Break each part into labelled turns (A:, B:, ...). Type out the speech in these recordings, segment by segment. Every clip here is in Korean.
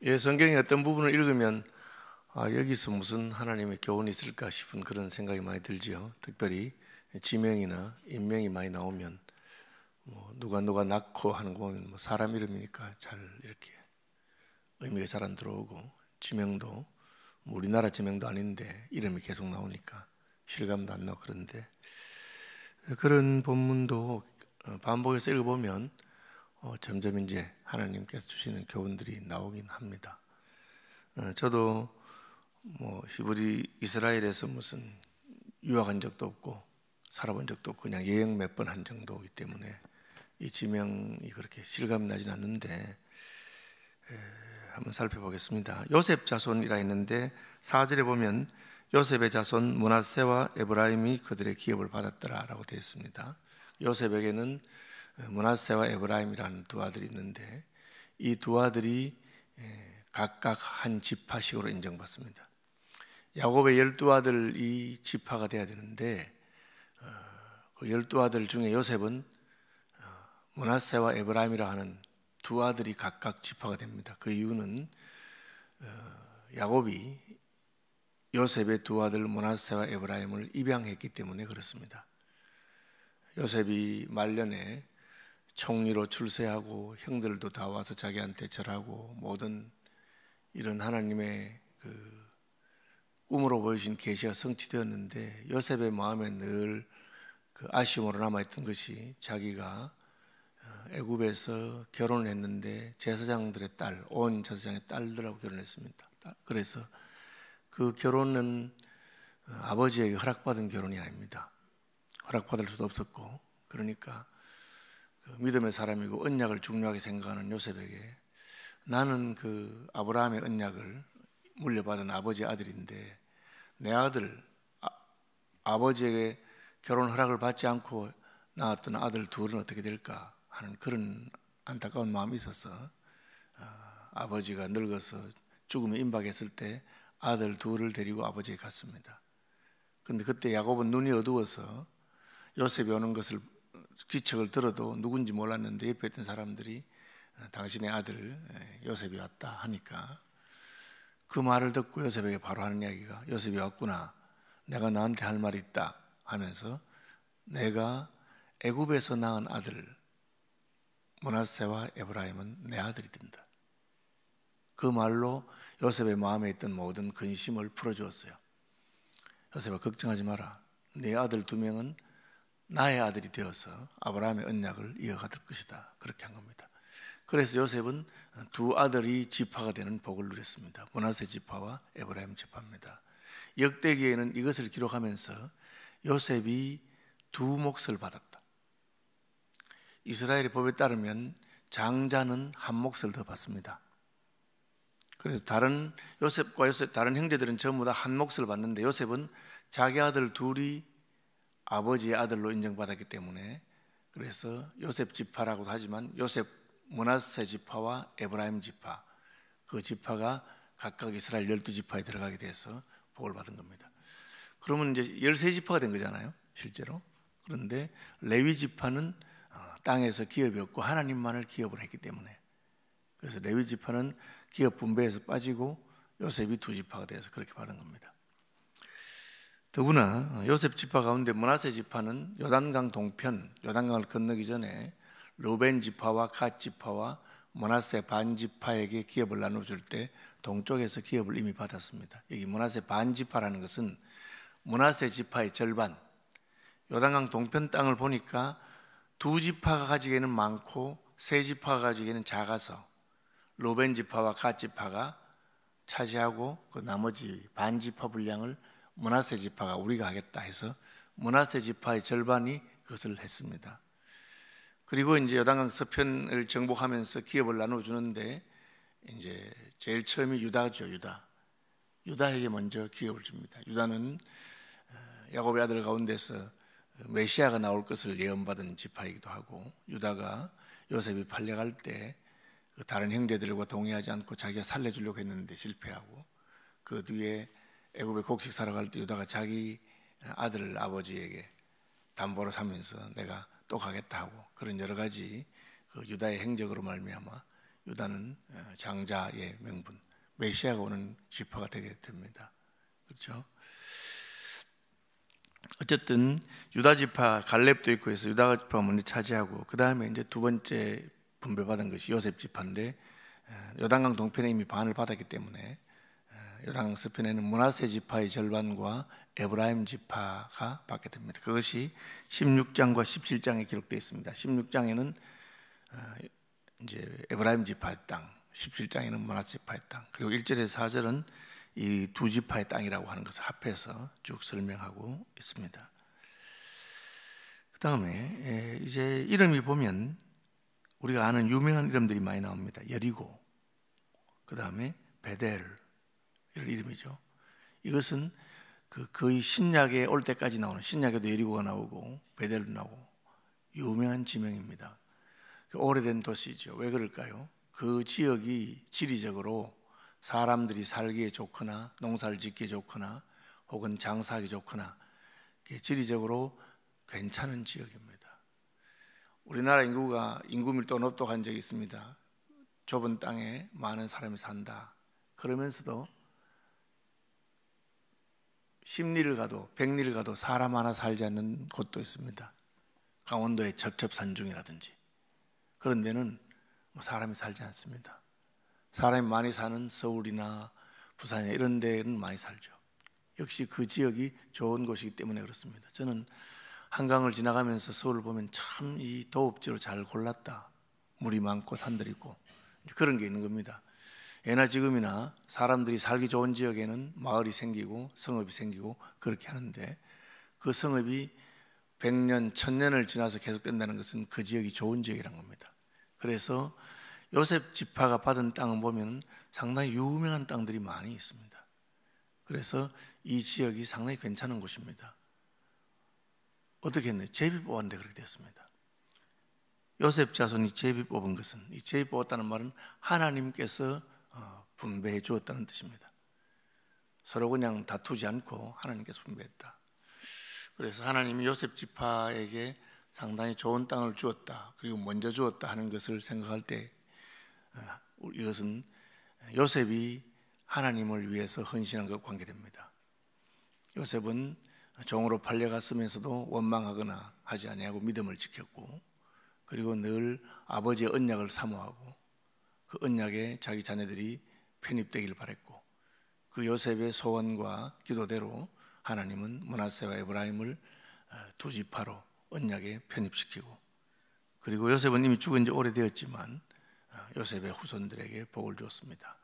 A: 예, 성경의 어떤 부분을 읽으면 여기서 무슨 하나님의 교훈이 있을까 싶은 그런 생각이 많이 들지요. 특별히 지명이나 인명이 많이 나오면 누가 낳고 하는 거 보면 사람 이름이니까 잘 이렇게 의미가 잘 안 들어오고, 지명도 우리나라 지명도 아닌데 이름이 계속 나오니까 실감도 안 나고. 그런데 그런 본문도 반복해서 읽어보면 점점 이제 하나님께서 주시는 교훈들이 나오긴 합니다. 저도 히브리 이스라엘에서 무슨 유학한 적도 없고 살아본 적도 없고 그냥 여행 몇 번 한 정도이기 때문에 이 지명이 그렇게 실감이 나진 않는데, 한번 살펴보겠습니다. 요셉 자손이라 했는데 4절에 보면 요셉의 자손 므낫세와 에브라임이 그들의 기업을 받았더라라고 되어 있습니다. 요셉에게는 므낫세와 에브라임이라는 두 아들이 있는데 이 두 아들이 각각 한 지파식으로 인정받습니다. 야곱의 12아들이 지파가 돼야 되는데 그 12아들 중에 요셉은 므낫세와 에브라임이라 하는 두 아들이 각각 지파가 됩니다. 그 이유는 야곱이 요셉의 두 아들 므낫세와 에브라임을 입양했기 때문에 그렇습니다. 요셉이 말년에 총리로 출세하고 형들도 다 와서 자기한테 절하고 모든 이런 하나님의 그 꿈으로 보여주신 계시가 성취되었는데, 요셉의 마음에 늘 그 아쉬움으로 남아있던 것이 자기가 애굽에서 결혼을 했는데 제사장들의 딸, 온 제사장의 딸들하고 결혼했습니다. 그래서 그 결혼은 아버지에게 허락받은 결혼이 아닙니다. 허락받을 수도 없었고, 그러니까 그 믿음의 사람이고 언약을 중요하게 생각하는 요셉에게 나는 그 아브라함의 언약을 물려받은 아버지의 아들인데 내 아들 아버지에게 결혼 허락을 받지 않고 낳았던 아들 둘은 어떻게 될까 하는 그런 안타까운 마음이 있어서 아버지가 늙어서 죽음에 임박했을 때 아들 둘을 데리고 아버지에 갔습니다. 그런데 그때 야곱은 눈이 어두워서 요셉이 오는 것을 기척을 들어도 누군지 몰랐는데 옆에 있던 사람들이 당신의 아들 요셉이 왔다 하니까 그 말을 듣고 요셉에게 바로 하는 이야기가 요셉이 왔구나, 내가 너한테 할 말이 있다 하면서 내가 애굽에서 낳은 아들 므낫세와 에브라임은 내 아들이 된다. 그 말로 요셉의 마음에 있던 모든 근심을 풀어주었어요. 요셉아, 걱정하지 마라. 네 아들 두 명은 나의 아들이 되어서 아브라함의 언약을 이어갈 것이다. 그렇게 한 겁니다. 그래서 요셉은 두 아들이 지파가 되는 복을 누렸습니다. 므낫세 지파와 에브라임 지파입니다. 역대기에는 이것을 기록하면서 요셉이 두 몫을 받았다. 이스라엘의 법에 따르면 장자는 한 몫을 더 받습니다. 그래서 다른 다른 형제들은 전부 다 한 몫을 받는데 요셉은 자기 아들 둘이 아버지의 아들로 인정받았기 때문에, 그래서 요셉 지파라고도 하지만 요셉 므낫세 지파와 에브라임 지파, 그 지파가 각각 이스라엘 12지파에 들어가게 돼서 복을 받은 겁니다. 그러면 이제 13지파가 된 거잖아요, 실제로. 그런데 레위 지파는 땅에서 기업이 없고 하나님만을 기업을 했기 때문에, 그래서 레위 지파는 기업 분배에서 빠지고 요셉이 두 지파가 돼서 그렇게 받은 겁니다. 더구나 요셉 지파 가운데 므낫세 지파는 요단강 동편, 요단강을 건너기 전에 루벤 지파와 갓 지파와 므낫세 반 지파에게 기업을 나눠줄 때 동쪽에서 기업을 이미 받았습니다. 여기 므낫세 반 지파라는 것은 므낫세 지파의 절반, 요단강 동편 땅을 보니까 두 지파가 가지기에는 많고 세 지파가 가지기에는 작아서 루벤 지파와 갓 지파가 차지하고 그 나머지 반 지파 분량을 므낫세 지파가 우리가 하겠다 해서 므낫세 지파의 절반이 그것을 했습니다. 그리고 이제 요단강 서편을 정복하면서 기업을 나눠주는데 이제 제일 처음이 유다죠. 유다에게 먼저 기업을 줍니다. 유다는 야곱의 아들 가운데서 메시아가 나올 것을 예언받은 지파이기도 하고, 유다가 요셉이 팔려갈 때 다른 형제들과 동의하지 않고 자기가 살려주려고 했는데 실패하고, 그 뒤에 애굽에 곡식 사러 갈 때 유다가 자기 아들을 아버지에게 담보로 삼면서 내가 또 가겠다 하고, 그런 여러 가지 그 유다의 행적으로 말미암아 유다는 장자의 명분, 메시아가 오는 지파가 되게 됩니다. 그렇죠? 어쨌든 유다 지파 갈렙도 있고 해서 유다 지파가 먼저 차지하고 그 다음에 이제 두 번째 분배받은 것이 요셉 지파인데 요단강 동편에 이미 반을 받았기 때문에 요단강 서편에는 므낫세 지파의 절반과 에브라임 지파가 받게 됩니다. 그것이 16장과 17장에 기록되어 있습니다. 16장에는 이제 에브라임 지파의 땅, 17장에는 므낫세 지파의 땅, 그리고 1절에서 4절은 이 두 지파의 땅이라고 하는 것을 합해서 쭉 설명하고 있습니다. 그 다음에 이제 이름이 보면 우리가 아는 유명한 이름들이 많이 나옵니다. 여리고, 그 다음에 베델, 이런 이름이죠. 이것은 거의 신약에 올 때까지 나오는, 신약에도 여리고가 나오고 베델도 나오고 유명한 지명입니다. 오래된 도시죠. 왜 그럴까요? 그 지역이 지리적으로 사람들이 살기에 좋거나 농사를 짓기에 좋거나 혹은 장사하기 좋거나 지리적으로 괜찮은 지역입니다. 우리나라 인구 밀도가 높다고 한 적이 있습니다. 좁은 땅에 많은 사람이 산다. 그러면서도 10리를 가도 100리를 가도 사람 하나 살지 않는 곳도 있습니다. 강원도의 첩첩산중이라든지 그런 데는 사람이 살지 않습니다. 사람이 많이 사는 서울이나 부산이나 이런 데는 많이 살죠. 역시 그 지역이 좋은 곳이기 때문에 그렇습니다. 저는 한강을 지나가면서 서울을 보면 참 이 도읍지로 잘 골랐다. 물이 많고 산들이 있고 그런 게 있는 겁니다. 예나 지금이나 사람들이 살기 좋은 지역에는 마을이 생기고 성읍이 생기고 그렇게 하는데 그 성읍이 100년, 1000년을 지나서 계속된다는 것은 그 지역이 좋은 지역이란 겁니다. 그래서 요셉 지파가 받은 땅을 보면 상당히 유명한 땅들이 많이 있습니다. 그래서 이 지역이 상당히 괜찮은 곳입니다. 어떻게 했나요? 제비 뽑았는데 그렇게 됐습니다. 요셉 자손이 제비 뽑은 것은, 이 제비 뽑았다는 말은 하나님께서 분배해 주었다는 뜻입니다. 서로 그냥 다투지 않고 하나님께서 분배했다. 그래서 하나님이 요셉 지파에게 상당히 좋은 땅을 주었다, 그리고 먼저 주었다 하는 것을 생각할 때 이것은 요셉이 하나님을 위해서 헌신한 것과 관계됩니다. 요셉은 종으로 팔려갔으면서도 원망하거나 하지 아니하고 믿음을 지켰고, 그리고 늘 아버지의 언약을 사모하고 그 언약에 자기 자녀들이 편입되기를 바랬고, 그 요셉의 소원과 기도대로 하나님은 므낫세와 에브라임을 두 지파로 언약에 편입시키고, 그리고 요셉은 이미 죽은 지 오래되었지만 요셉의 후손들에게 복을 주었습니다.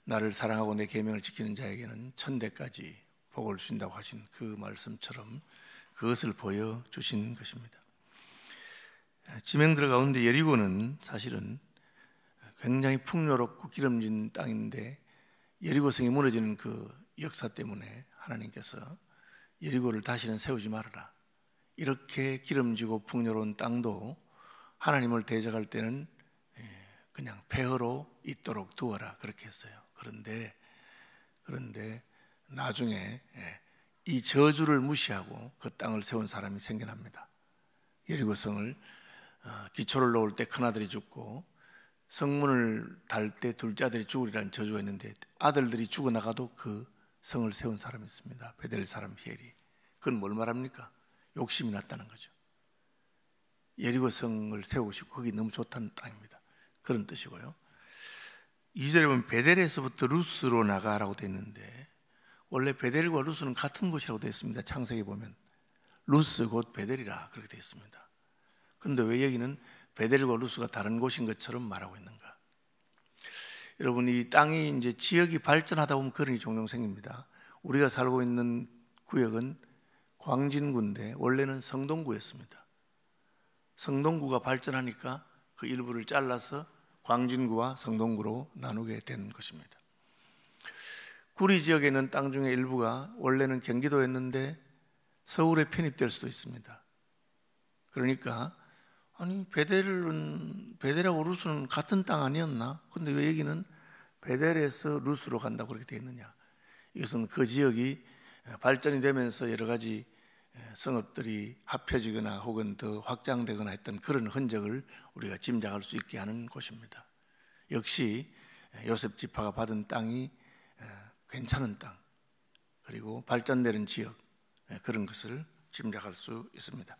A: 나를 사랑하고 내 계명을 지키는 자에게는 천대까지 복을 주신다고 하신 그 말씀처럼 그것을 보여주신 것입니다. 지명들 가운데 여리고는 사실은 굉장히 풍요롭고 기름진 땅인데, 여리고성이 무너지는 그 역사 때문에 하나님께서 여리고를 다시는 세우지 말아라, 이렇게 기름지고 풍요로운 땅도 하나님을 대적할 때는 그냥 폐허로 있도록 두어라, 그렇게 했어요. 그런데 나중에 이 저주를 무시하고 그 땅을 세운 사람이 생겨납니다. 여리고성을 기초를 놓을 때 큰아들이 죽고 성문을 달 때 둘째 아들이 죽으리라는 저주가 있는데 아들들이 죽어나가도 그 성을 세운 사람이 있습니다. 베델 사람 히엘이. 그건 뭘 말합니까? 욕심이 났다는 거죠. 여리고성을 세우고 싶고 거기 너무 좋다는 땅입니다. 그런 뜻이고요. 2절에 보면 베델에서부터 루스로 나가라고 되어 있는데, 원래 베델과 루스는 같은 곳이라고 되어 있습니다. 창세기 보면 루스 곧 베델이라 그렇게 되어 있습니다. 그런데 왜 여기는 베델과 루스가 다른 곳인 것처럼 말하고 있는가? 여러분, 이 땅이 이제 지역이 발전하다 보면 그런 일이 종종 생깁니다. 우리가 살고 있는 구역은 광진구인데 원래는 성동구였습니다. 성동구가 발전하니까 그 일부를 잘라서 광진구와 성동구로 나누게 된 것입니다. 구리 지역에 있는 땅 중에 일부가 원래는 경기도였는데 서울에 편입될 수도 있습니다. 그러니까 아니 베델하고 루스는 같은 땅 아니었나? 근데 왜 여기는 베델에서 루스로 간다고 그렇게 되어 있느냐? 이것은 그 지역이 발전이 되면서 여러 가지 성읍들이 합혀지거나 혹은 더 확장되거나 했던 그런 흔적을 우리가 짐작할 수 있게 하는 곳입니다. 역시 요셉 지파가 받은 땅이 괜찮은 땅, 그리고 발전되는 지역, 그런 것을 짐작할 수 있습니다.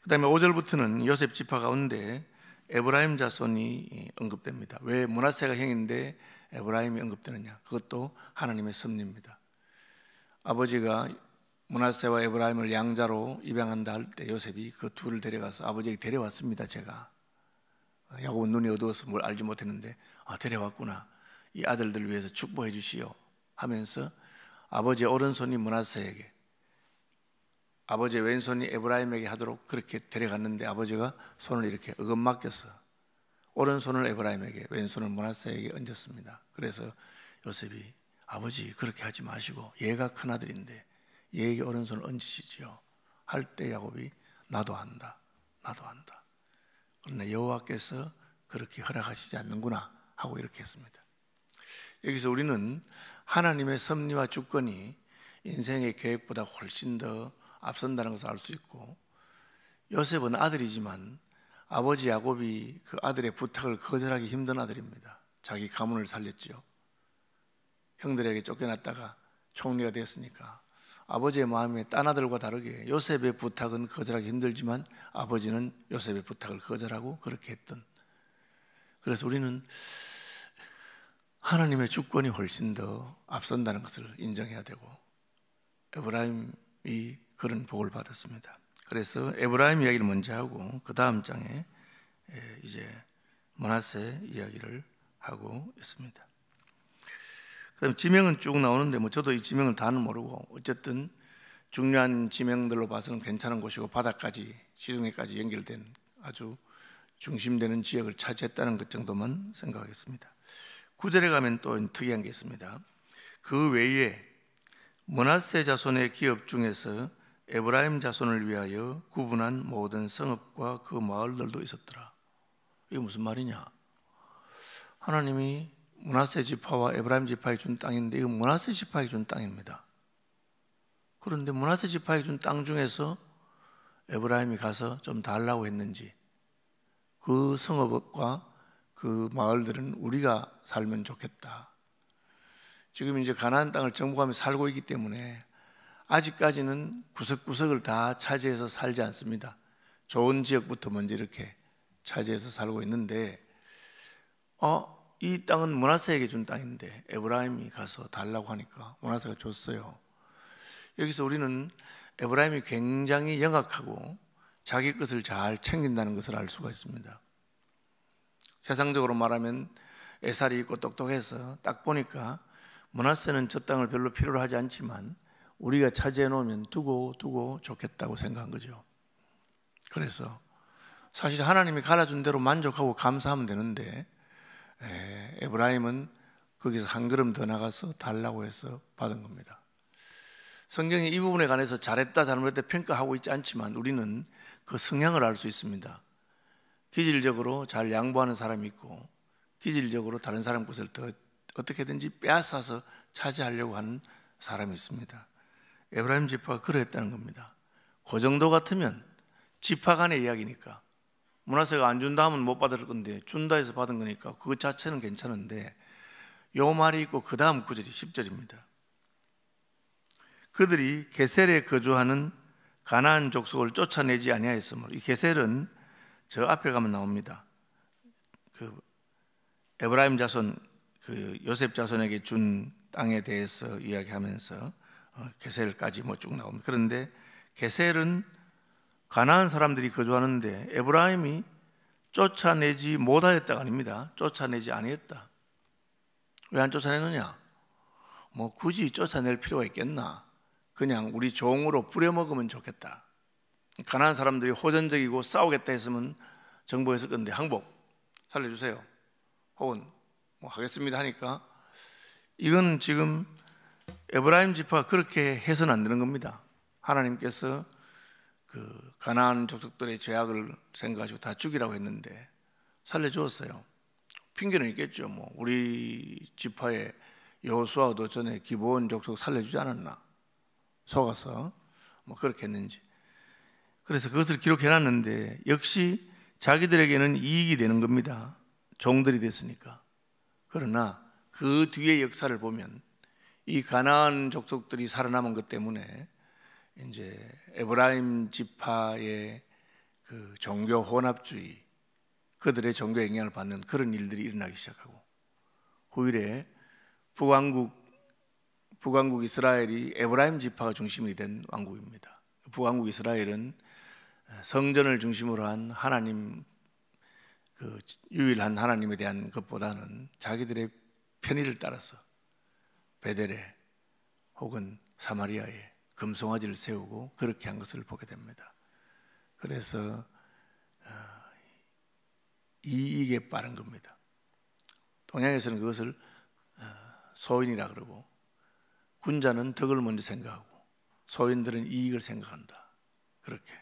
A: 그 다음에 5절부터는 요셉 지파 가운데 에브라임 자손이 언급됩니다. 왜 므낫세가 형인데 에브라임이 언급되느냐? 그것도 하나님의 섭리입니다. 아버지가 므낫세와 에브라임을 양자로 입양한다 할 때 요셉이 그 둘을 데려가서 아버지에게 데려왔습니다. 제가 야곱은 눈이 어두워서 뭘 알지 못했는데 데려왔구나, 이 아들들을 위해서 축복해 주시오 하면서 아버지의 오른손이 므낫세에게, 아버지의 왼손이 에브라임에게 하도록 그렇게 데려갔는데 아버지가 손을 이렇게 어긋맞겨서 오른손을 에브라임에게, 왼손을 므낫세에게 얹었습니다. 그래서 요셉이 아버지 그렇게 하지 마시고 얘가 큰아들인데 얘에게 오른손을 얹으시지요 할 때 야곱이 나도 한다, 나도 한다. 그러나 여호와께서 그렇게 허락하시지 않는구나 하고 이렇게 했습니다. 여기서 우리는 하나님의 섭리와 주권이 인생의 계획보다 훨씬 더 앞선다는 것을 알 수 있고, 요셉은 아들이지만 아버지 야곱이 그 아들의 부탁을 거절하기 힘든 아들입니다. 자기 가문을 살렸지요. 형들에게 쫓겨났다가 총리가 되었으니까 아버지의 마음이 딴 아들과 다르게 요셉의 부탁은 거절하기 힘들지만 아버지는 요셉의 부탁을 거절하고 그렇게 했던, 그래서 우리는 하나님의 주권이 훨씬 더 앞선다는 것을 인정해야 되고, 에브라임이 그런 복을 받았습니다. 그래서 에브라임 이야기를 먼저 하고 그 다음 장에 이제 므낫세 이야기를 하고 있습니다. 그다음 지명은 쭉 나오는데 저도 이 지명을 다는 모르고 어쨌든 중요한 지명들로 봐서는 괜찮은 곳이고 바다까지 지중해까지 연결된 아주 중심되는 지역을 차지했다는 것 정도만 생각하겠습니다. 9절에 가면 또 특이한 게 있습니다. 그 외에 므낫세 자손의 기업 중에서 에브라임 자손을 위하여 구분한 모든 성읍과 그 마을들도 있었더라. 이게 무슨 말이냐? 하나님이 므낫세 지파와 에브라임 지파에 준 땅인데 이건 므낫세 지파에 준 땅입니다. 그런데 므낫세 지파에 준 땅 중에서 에브라임이 가서 좀 달라고 했는지 그 성읍과 그 마을들은 우리가 살면 좋겠다. 지금 이제 가나안 땅을 정복하며 살고 있기 때문에 아직까지는 구석구석을 다 차지해서 살지 않습니다. 좋은 지역부터 먼저 이렇게 차지해서 살고 있는데 이 땅은 므낫세에게 준 땅인데 에브라임이 가서 달라고 하니까 므낫세가 줬어요. 여기서 우리는 에브라임이 굉장히 영악하고 자기 것을 잘 챙긴다는 것을 알 수가 있습니다. 세상적으로 말하면 애살이 있고 똑똑해서 딱 보니까 므낫세는 저 땅을 별로 필요로 하지 않지만 우리가 차지해 놓으면 두고 좋겠다고 생각한 거죠. 그래서 사실 하나님이 갈아준 대로 만족하고 감사하면 되는데 에브라임은 거기서 한 걸음 더 나가서 달라고 해서 받은 겁니다. 성경이 이 부분에 관해서 잘했다 잘못했다 평가하고 있지 않지만 우리는 그 성향을 알 수 있습니다. 기질적으로 잘 양보하는 사람이 있고 기질적으로 다른 사람 것을 더 어떻게든지 빼앗아서 차지하려고 하는 사람이 있습니다. 에브라임 지파가 그러했다는 겁니다. 그 정도 같으면 지파 간의 이야기니까 므낫세가 안 준다 하면 못 받을 건데 준다 해서 받은 거니까 그것 자체는 괜찮은데 요 말이 있고 그 다음 구절이 10절입니다. 그들이 게셀에 거주하는 가나안 족속을 쫓아내지 아니하였으므로, 이 게셀은 저 앞에 가면 나옵니다. 그 에브라임 자손, 그 요셉 자손에게 준 땅에 대해서 이야기하면서 게셀까지 쭉 나옵니다. 그런데 게셀은 가나안 사람들이 거주하는데 에브라임이 쫓아내지 못하였다가 아닙니다. 쫓아내지 아니했다. 왜 안 쫓아내느냐? 굳이 쫓아낼 필요가 있겠나? 그냥 우리 종으로 부려먹으면 좋겠다. 가나안 사람들이 호전적이고 싸우겠다 했으면 정보했을 건데 항복 살려주세요 혹은 하겠습니다 하니까 이건 지금 에브라임 지파가 그렇게 해서는 안 되는 겁니다. 하나님께서 그 가나안 족속들의 죄악을 생각하시고 다 죽이라고 했는데 살려주었어요. 핑계는 있겠죠. 우리 지파의 여호수아도 전에 기브온 족속 살려주지 않았나? 속아서 그렇게 했는지. 그래서 그것을 기록해놨는데 역시 자기들에게는 이익이 되는 겁니다. 종들이 됐으니까. 그러나 그 뒤의 역사를 보면 이 가나안 족속들이 살아남은 것 때문에 이제 에브라임 지파의 그 종교 혼합주의, 그들의 종교 영향을 받는 그런 일들이 일어나기 시작하고, 후일에 북왕국 이스라엘이 에브라임 지파가 중심이 된 왕국입니다. 북왕국 이스라엘은 성전을 중심으로 한 하나님, 그 유일한 하나님에 대한 것보다는 자기들의 편의를 따라서 베델에 혹은 사마리아에 금송아지를 세우고 그렇게 한 것을 보게 됩니다. 그래서 이익에 빠른 겁니다. 동양에서는 그것을 소인이라 그러고, 군자는 덕을 먼저 생각하고 소인들은 이익을 생각한다. 그렇게,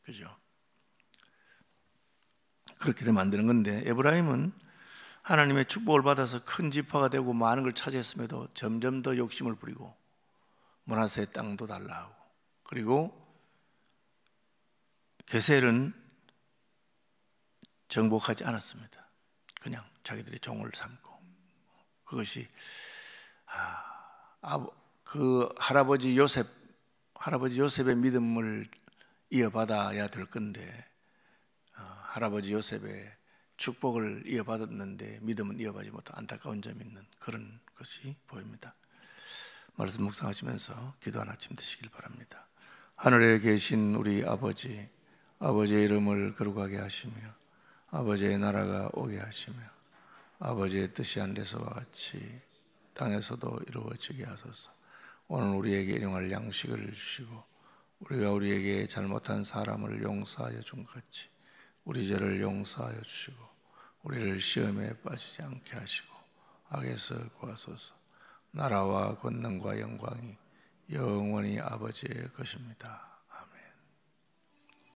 A: 그죠? 그렇게 만드는 건데, 에브라임은 하나님의 축복을 받아서 큰 지파가 되고 많은 걸 차지했음에도 점점 더 욕심을 부리고 므낫세의 땅도 달라하고, 그리고 게셀은 정복하지 않았습니다. 그냥 자기들의 종을 삼고. 그것이 그 할아버지 요셉의 믿음을 이어받아야 될 건데, 할아버지 요셉의 축복을 이어받았는데 믿음은 이어받지 못한 안타까운 점이 있는 그런 것이 보입니다. 말씀 묵상하시면서 기도 한 아침 되시길 바랍니다. 하늘에 계신 우리 아버지, 아버지의 이름을 거룩하게 하시며 아버지의 나라가 오게 하시며 아버지의 뜻이 하늘에서와 같이 땅에서도 이루어지게 하소서. 오늘 우리에게 일용할 양식을 주시고 우리가 우리에게 잘못한 사람을 용서하여 준 것 같이 우리 죄를 용서하여 주시고 우리를 시험에 빠지지 않게 하시고 악에서 구하소서. 나라와 권능과 영광이 영원히 아버지의 것입니다.